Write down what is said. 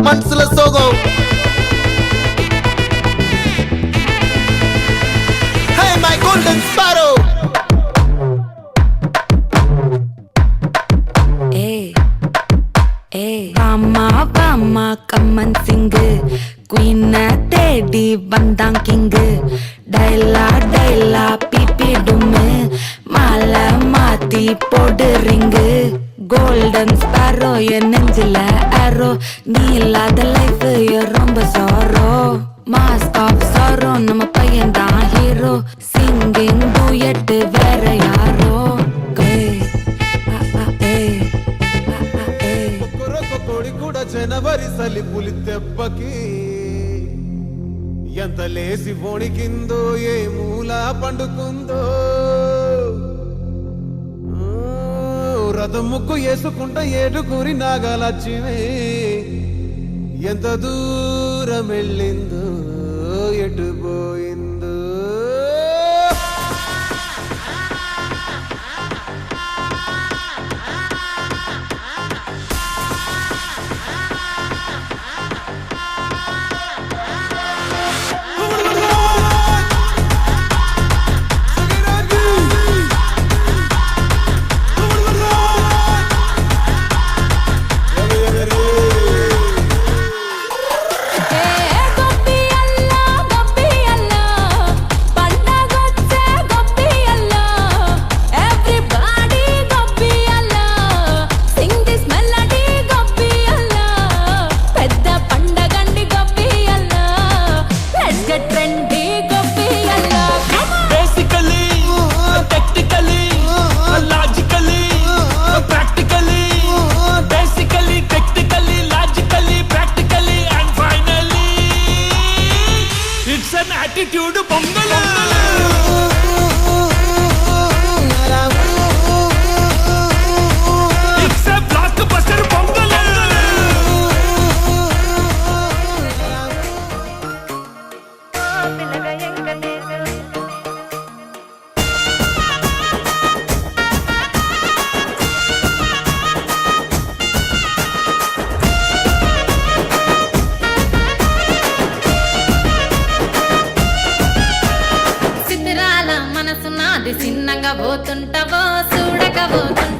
మనసుల సోగం Hey my golden sparrow Bama kaman sing Queen teddy bandang king Daila pipi dume Mala mati pod ring Golden sparrow ya nenjila arrow Nila the life ya romba sorrow Mask of sorrow nama payan da hero Singing duet vera yaro జనవరి సలి పులి తెప్పకి ఎంత లేసి వణికిందో ఏ మూల పండుకుందో రథం ముక్కు వేసుకుంట ఏడుగురి నాగలచ్చివే ఎంత దూరం వెళ్ళిందో ఎటు పోయిందో attitude Pongal it's a blockbuster Pongal సిన్నగా పోతుంటావో చూడక పోతుంటావో